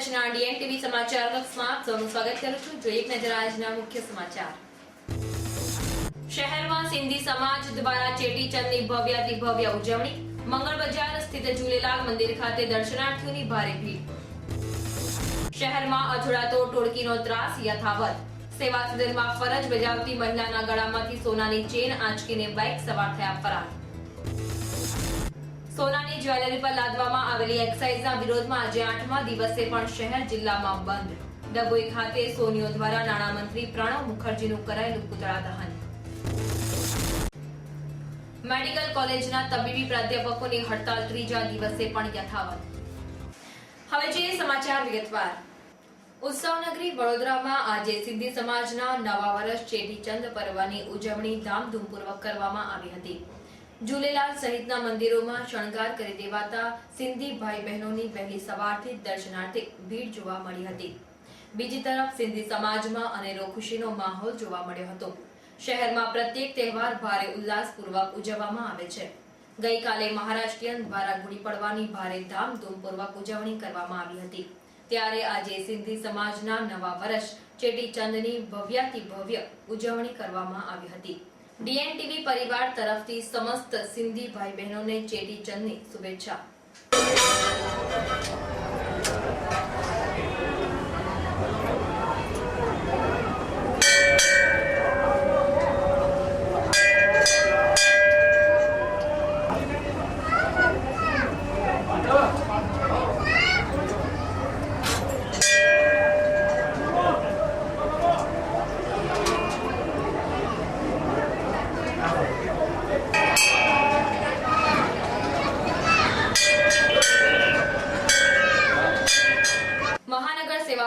આજના ડીએનટીવી સમાચાર કક્ષમાં સૌનું સ્વાગત કરું છું। જોઈએ એક નજર આજના મુખ્ય સમાચાર। શહેરમાં સિંધી સમાજ દ્વારા ચેટીચંદની ભવ્યાતિભવ્ય ઉજવણી। મંગળ બજાર સ્થિત ઝૂલેલાલ મંદિર ખાતે દર્શનાર્થીઓની ભારે ભીડ। શહેરમાં અથડાતો ટોળકીનો ત્રાસ યથાવત। સેવા સદનમાં ફરજ બજાવતી મહિલાના ગળામાંથી સોનાની ચેન આંચકીને બાઇક સવાર થયા ફરાર। સોનાની જ્વેલરી પર લાદવામાં આવેલી એક્સાઇઝના વિરોધમાં આજે 8મા દિવસે પણ શહેર જિલ્લામાં બંધ। ડભોઈ ખાતે સોનીઓ દ્વારા નાણામંત્રી પ્રણવ મુખર્જીનું કરાયેલું પુતળા દહન। મેડિકલ કોલેજના તબીબી પ્રાધ્યાપકોની હડતાલ 3જા દિવસે પણ યથાવત। હવે જોઈએ સમાચાર વિગતવાર। ઉત્સવનગરી વડોદરામાં આજે સિંધી સમાજના નવા વર્ષ ચેટીચંદ પર્વની ઉજવણી ધામધૂમપૂર્વક કરવામાં આવી હતી। ઝૂલેલાલ સહિતના મંદિરોમાં શણગાર કરી દેવાતા સિંધી ભાઈ બહેનોની વહેલી સવારથી દર્શનાર્થે ભીડ જોવા મળી હતી। બીજી તરફ સિંધી સમાજમાં અનેરો ખુશીનો માહોલ જોવા મળ્યો હતો। શહેરમાં પ્રત્યેક તહેવાર ભારે ઉલ્લાસપૂર્વક ઉજવવામાં આવે છે। ગઈકાલે મહારાષ્ટ્રીયન દ્વારા ગુડી પડવાની ભારે ધામધૂમપૂર્વક ઉજવણી કરવામાં આવી હતી, ત્યારે આજે સિંધી સમાજના નવા વર્ષ ચેટીચંદની ભવ્યાતિભવ્ય ઉજવણી કરવામાં આવી હતી। ડીએનટીવી પરિવાર તરફથી સમસ્ત સિંધી ભાઈ બહેનોને ચેટીચંદની શુભેચ્છા।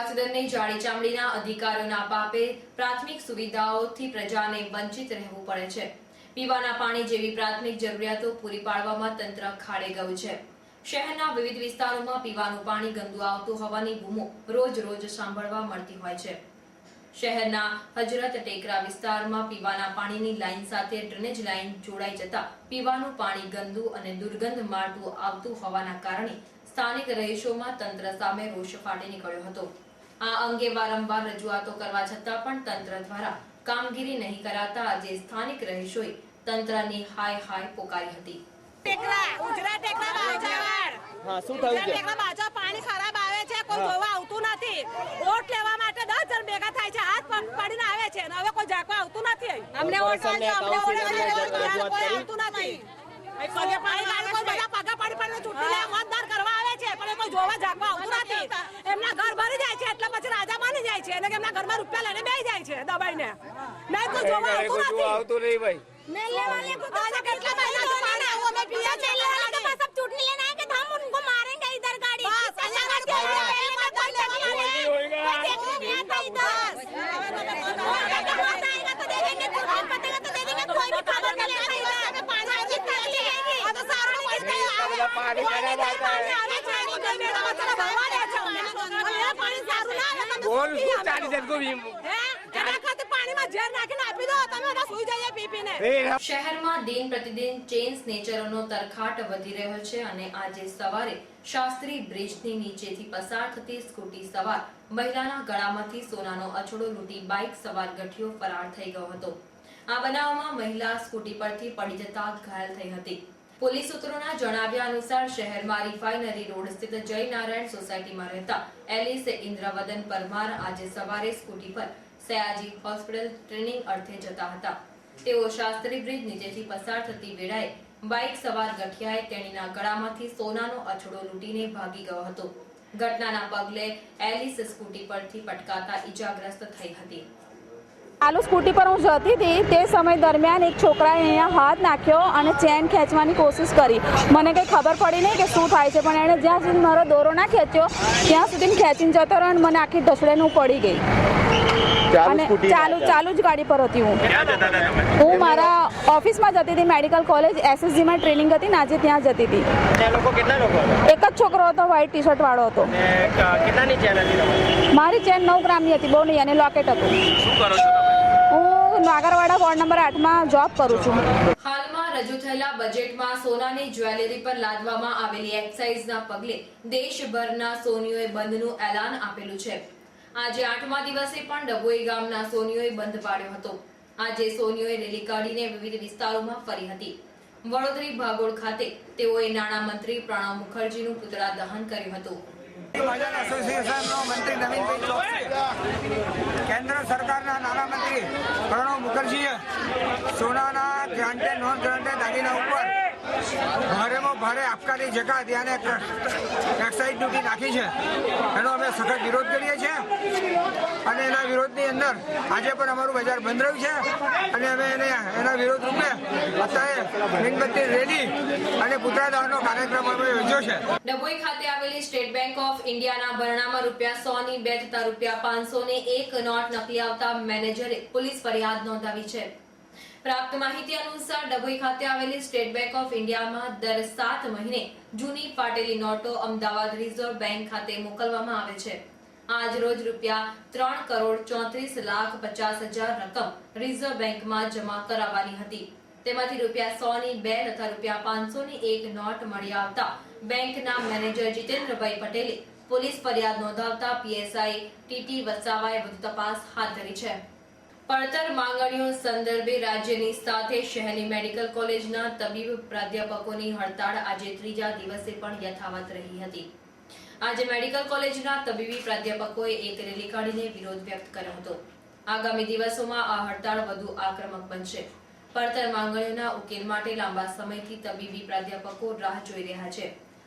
સદનની જાડી ચામડીના અધિકારીઓના પાપે પ્રાથમિક સુવિધાઓથી પ્રજાને વંચિત રહેવું પડે છે। પીવાના પાણી જેવી પ્રાથમિક જરૂરિયાતો પૂરી પાડવામાં તંત્ર ખાડે ગયું છે। શહેરના વિવિધ વિસ્તારોમાં પીવાનું પાણી ગંદુ આવતું હોવાની બૂમો રોજ સાંભળવા મળતી હોય છે। શહેરના હજરત ટેકરા વિસ્તારમાં પીવાના પાણીની લાઈન સાથે ડ્રેનેજ લાઈન જોડાઈ જતા પીવાનું પાણી ગંદુ અને દુર્ગંધ મારતું આવતું હોવાના કારણે સ્થાનિક રહીશોમાં તંત્ર સામે રોષ ફાટી નીકળ્યો હતો। આ અંગે વારંવાર રજૂઆતો કરવા છતાં પણ તંત્ર દ્વારા કામગીરી નહીં કરાતા આજે સ્થાનિક રહીશોએ તંત્રની હાય હાય પોકારી હતી। પાણી ખરાબ આવે છે, કોઈ જોવા આવતું નથી। વોટ લેવા માટે 10 જણ ભેગા થાય છે, હાથ પડીને આવે છે, હવે કોઈ જાગવા આવતું નથી। અમને વોટ આવતું નથી। મતદાર કરવા આવે છે પણ કોઈ જોવા જાગવા આવતું નથી। એમના ઘર ભરી જાય છે એટલે પછી રાજા બની જાય છે અને એમના ઘરમાં રૂપિયા લઈને બેસી જાય છે દબાઈને। નહીં કોઈ જોવા આવતું નહીં ભાઈ। नहीं ले वाले को तो कितना महीना से पानी वो मैं पिया चल वाले के पास अब चुटनी लेना है कि हम उनको मारेंगे इधर गाड़ी ऐसा करते हैं पहले मत कोई देखने नहीं आता इधर आएगा तो दे देंगे, तो हम पतेगा तो दे देंगे, कोई भी खबर नहीं लेगा इधर पानी की तकलीफ है तो सारा पानी खराब आता है। आने चाहिए कोई मेरा मतलब भगवान है ये पानी सारू ना बोल 40 जन को भी है एना खाते पानी में ઝેર નાખીને આપી દો તમે બધા સુઈ જઈએ પીપીને। શહેરમાં દિન પ્રતિદિન ચેઇન સ્નેચરોનો તરખાટ વધી રહ્યો છે અને આજે સવારે શાસ્ત્રી બ્રિજની નીચેથી પસાર થતી સ્કૂટી સવાર મહિલાના ગળામાંથી સોનાનો અછડો લૂંટી બાઇક સવાર ગઠિયો ફરાર થઈ ગયો હતો। આ બનાવમાં મહિલા સ્કૂટી પરથી પડી જતા ઘાયલ થઈ હતી। પોલીસ સૂત્રોના જણાવ્યા અનુસાર શહેરમાં રિફાઇનરી રોડ સ્થિત જય નારાયણ સોસાયટીમાં રહેતા એલિસ ઇન્દ્રવદન પરમાર આજે સવારે સ્કૂટી પર સયાજી હોસ્પિટલ ટ્રેનિંગ અર્થે જતા હતા। તેઓ શાસ્ત્રી બ્રિજ નીચેથી પસાર થતી વેળાએ બાઇક સવાર ગઠિયાએ તેણીના ગળામાંથી સોનાનો અછડો લૂંટીને ભાગી ગયો હતો। ઘટનાના પગલે એલિસ સ્કૂટી પરથી પટકાતા ઈજાગ્રસ્ત થઈ હતી। ચાલુ સ્કૂટી પર હું જતી હતી તે સમય દરમિયાન એક છોકરાએ અહીંયા હાથ નાખ્યો અને ચેન ખેંચવાની કોશિશ કરી। મને કંઈ ખબર પડી નહીં કે શું થાય છે, પણ એણે જ્યાં સુધી મારો દોરો ના ખેંચ્યો ત્યાં સુધી ખેંચીને જતો રહ્યો અને મને આખી ઢસડીને હું પડી ગઈ અને ચાલુ જ ગાડી પર હતી હું મારા ઓફિસમાં જતી હતી। મેડિકલ કોલેજ એસએસજીમાં ટ્રેનિંગ હતી ને આજે ત્યાં જતી હતી। એક જ છોકરો હતો, વ્હાઇટ ટી શર્ટ વાળો હતો। મારી ચેન 9 ગ્રામની હતી, બહુ નહીં, અને લોકેટ હતું। હું નાગરવાડા વોર્ડ નંબર 8માં જોબ કરું છું। હાલમાં રજૂ થયેલા બજેટમાં સોનાની જ્વેલરી પર લાદવામાં આવેલી એક્સાઇઝના પગલે દેશભરના સોનીઓએ બંધનું એલાન આપેલું છે. આજે 8મા દિવસે પણ ડભોઈ ગામના સોનીઓએ બંધ પાડ્યો હતો. આજે સોનીઓએ રેલી કાઢીને વિવિધ વિસ્તારોમાં ફરી હતી. વડોદરી ભાગોળ ખાતે તેઓએ નાણામંત્રી પ્રણવ મુખર્જીનું પુતળા દહન કર્યું હતું. મહાજન એસોસિએશનનો મંત્રી નવીનભાઈ ચોકસી, કેન્દ્ર સરકારના નાણામંત્રી પ્રણવ મુખર્જીએ સોનાના ગ્રાન્ટે નોન ગ્રાન્ટે દાગીના ઉપર ભારેમાં ભારે આપકારી જકાત યાને એક્સાઇઝ ડ્યુટી નાખી છે. એનો અમે સખત વિરોધ કરીએ છીએ અને એના વિરોધની અંદર આજે પણ અમારું બજાર બંધ રહ્યું છે અને અમે એના વિરોધ રૂપે અત્યારે મીણબત્તી રેલી અને પુતળા દહનનો કાર્યક્રમ અમે યોજ્યો છે. ડભોઈ ખાતે આવેલી સ્ટેટ બેંક ઓફ ઇન્ડિયાના ભરણામાં ₹100ની 2 તથા ₹500ની 1 નોટ નકલી આવતા મેનેજરે પોલીસ ફરિયાદ નોંધાવી છે. પ્રાપ્ત માહિતી અનુસાર ડભોઈ ખાતે આવેલી સ્ટેટ બેંક ઓફ ઇન્ડિયામાં દર 7 મહિને જૂની ફાટેલી નોટો અમદાવાદ રિઝર્વ બેંક ખાતે મોકલવામાં આવે છે. આજ રોજ ₹3,34,50,000 રકમ રિઝર્વ બેંકમાં જમા કરાવવાની હતી. તેમાંથી ₹100ની 2 તથા ₹500ની 1 નોટ મળી આવતા બેંકના મેનેજર જીતેન્દ્રભાઈ પટેલે પોલીસ ફરિયાદ નોંધાવતા પીએસઆઈ ટીટી વસાવાએ વધુ તપાસ હાથ ધરી છે. પડતર માંગણીઓ સંદર્ભે રાજ્યની સાથે શહેરની મેડિકલ કોલેજના તબીબ પ્રાધ્યાપકોની હડતાળ આજે 3જા દિવસે પણ યથાવત રહી હતી. આજે મેડિકલ કોલેજના તબીબી પ્રાધ્યાપકોએ એક રેલી કાઢીને વિરોધ વ્યક્ત કર્યો હતો. આગામી દિવસોમાં આ હડતાળ વધુ આક્રમક બનશે. પડતર માંગણીઓના ઉકેલ માટે લાંબા સમયથી તબીબી પ્રાધ્યાપકો રાહ જોઈ રહ્યા છે.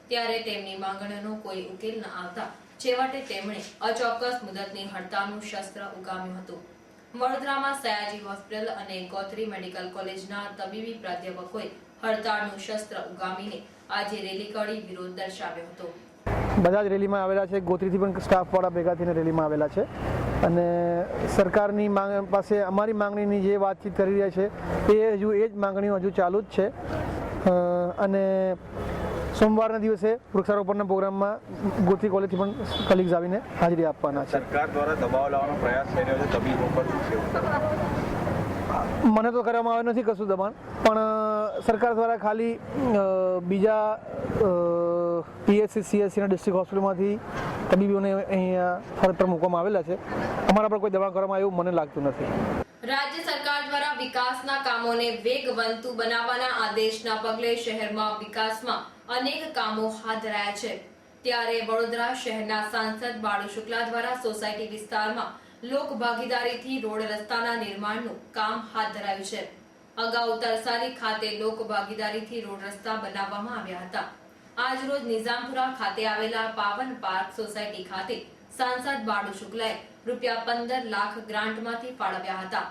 ત્યારે તેમની માંગણીઓનો કોઈ ઉકેલ ન આવતા છેવટે તેમણે અચોક્કસ મુદતની હડતાળનું શસ્ત્ર ઉગામ્યું હતું. વડોદરામાં સયાજી હોસ્પિટલ અને ગોત્રી મેડિકલ કોલેજના તબીબી પ્રાધ્યાપકોએ હડતાળનું શસ્ત્ર ઉગામીને આજે રેલી કાઢી વિરોધ દર્શાવ્યો હતો. બધા જ રેલીમાં આવેલા છે. ગોત્રીથી પણ સ્ટાફવાળા ભેગા થઈને રેલીમાં આવેલા છે અને સરકારની માંગ પાસે અમારી માંગણીની જે વાતચીત કરી રહ્યા છે એ જ માંગણીઓ હજુ ચાલુ જ છે અને સોમવારના દિવસે વૃક્ષારોપણના પ્રોગ્રામમાં ગોત્રી કોલેજથી પણ કલીગ્સ આવીને હાજરી આપવાના છે. સરકાર દ્વારા દબાવ લાવવાનો પ્રયાસ થઈ રહ્યો છે તબીબો પર. મને તો કરવામાં આવ્યું નથી કશું દબાણ, પણ સરકાર દ્વારા ખાલી બીજા પીએચસી સીએચસીના ડિસ્ટ્રિક્ટ હોસ્પિટલમાંથી તબીબોને અહીંયા ફરજ પર મૂકવામાં આવેલા છે. અમારા પર કોઈ દબાણ કરવામાં આવ્યું મને લાગતું નથી. રાજ્ય સરકાર દ્વારા વિકાસના કામોને વેગવંતુ બનાવવાના આદેશના પગલે શહેરમાં વિકાસમાં અનેક કામો હાથ ધરાયા છે. ત્યારે વડોદરા શહેરના સાંસદ બાળુ શુક્લા દ્વારા સોસાયટી વિસ્તારમાં લોક ભાગીદારીથી રોડ રસ્તાના નિર્માણનું કામ હાથ ધરાયું છે. અગાઉ તરસાલી ખાતે લોક ભાગીદારીથી રોડ રસ્તા બનાવવામાં આવ્યા હતા. આજ રોજ નિઝામપુરા ખાતે આવેલા પાવન પાર્ક સોસાયટી ખાતે સાંસદ બાળુ શુક્લાએ ₹15 લાખ ગ્રાન્ટમાંથી ફાળવ્યા હતા.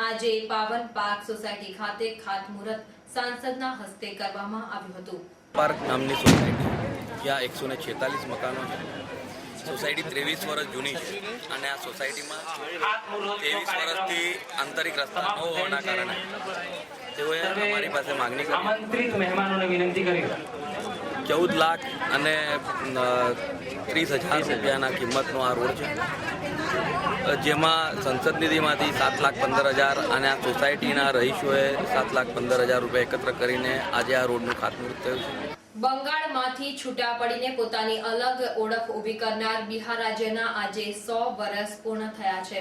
આજે પાવન પાર્ક સોસાયટી ખાતે ખાતમુહૂર્ત સાંસદના હસ્તે કરવામાં આવ્યું હતું. પાર્ક નામની સોસાયટી, જ્યાં 146 મકાનો છે. સોસાયટી 23 વર્ષ જૂની છે અને આ સોસાયટીમાં 23 વર્ષથી આંતરિક રસ્તા ન હોવાના કારણે તેઓએ અમારી પાસે માગણી કરી 14 લાખ અને 30,000 રૂપિયાના કિંમતનો આ રોડ છે, જેમાં સંસદ નિધિમાંથી 7,15,000 અને આ સોસાયટીના રહીશોએ 7,15,000 રૂપિયા એકત્ર કરીને આજે આ રોડનું ખાતમુહૂર્ત થયું છે. બંગાળમાંથી છૂટા પડીને પોતાની અલગ ઓળખ ઊભી કરનાર બિહાર રાજ્યના આજે 100 વર્ષ પૂર્ણ થયા છે.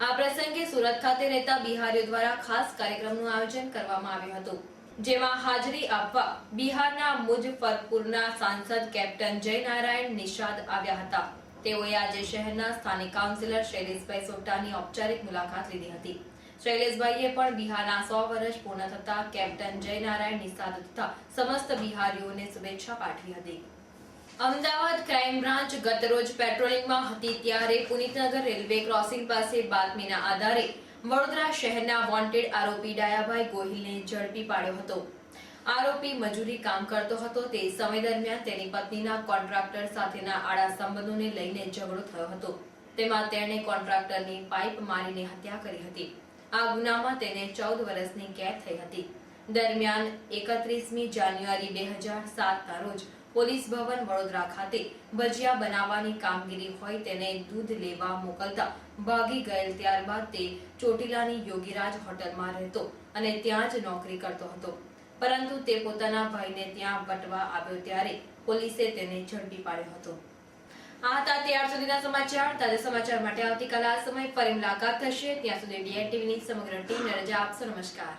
આ પ્રસંગે સુરત ખાતે રહેતા બિહારીઓ દ્વારા ખાસ કાર્યક્રમનું આયોજન કરવામાં આવ્યું હતું, જેમાં હાજરી આપવા બિહારના મુઝફ્ફરપુરના સાંસદ કેપ્ટન જયનારાયણ નિષાદ આવ્યા હતા. તેઓએ આજે શહેરના સ્થાનિક કાઉન્સિલર શૈલેષભાઈ સોટાની ઔપચારિક મુલાકાત લીધી હતી. શૈલેષભાઈએ પણ બિહારના 100 વર્ષ પૂર્ણ થતા કેપ્ટન જયનારાયણ નિષાદ તથા સમસ્ત બિહારીઓને શુભેચ્છા પાઠવી હતી. અમદાવાદ ક્રાઇમ બ્રાન્ચ ગતરોજ પેટ્રોલિંગમાં હતી ત્યારે પુનિતનગર રેલવે ક્રોસિંગ પાસે બાતમીના આધારે વડોદરા શહેરના વોન્ટેડ આરોપી ડાયાભાઈ ગોહિલને ઝડપી પાડ્યો હતો. આરોપી મજૂરી કામ કરતો હતો. તે સમય દરમિયાન તેની પત્નીના કોન્ટ્રાક્ટર સાથેના આડા સંબંધોને લઈને ઝઘડો થયો હતો. તેમાં તેણે કોન્ટ્રાક્ટરની પાઇપ મારીને હત્યા કરી હતી. આ ગુનામાં તેને 14 વર્ષની કેદ થઈ હતી. દરમિયાન 31મી જાન્યુઆરી 2007ના રોજ પોલીસ ભવન વડોદરા ખાતે ભજીયા બનાવવાની કામગીરી હોય તેને દૂધ લેવા મોકલતા ભાગી ગયેલ. ત્યારબાદ તે ચોટીલાની યોગીરાજ હોટલમાં રહેતો અને ત્યાં જ નોકરી કરતો હતો. પરંતુ તે પોતાના ભાઈને ત્યાં વટવા આવ્યો ત્યારે પોલીસે તેને ઝડપી પાડ્યો હતો. આ હતા ત્યાર સુધીના સમાચાર. તાજા સમાચાર માટે આવતીકાલે આ સમય ફરી મુલાકાત થશે. ત્યાં સુધી DN TVની સમગ્ર ટીમને રજા આપશો. નમસ્કાર.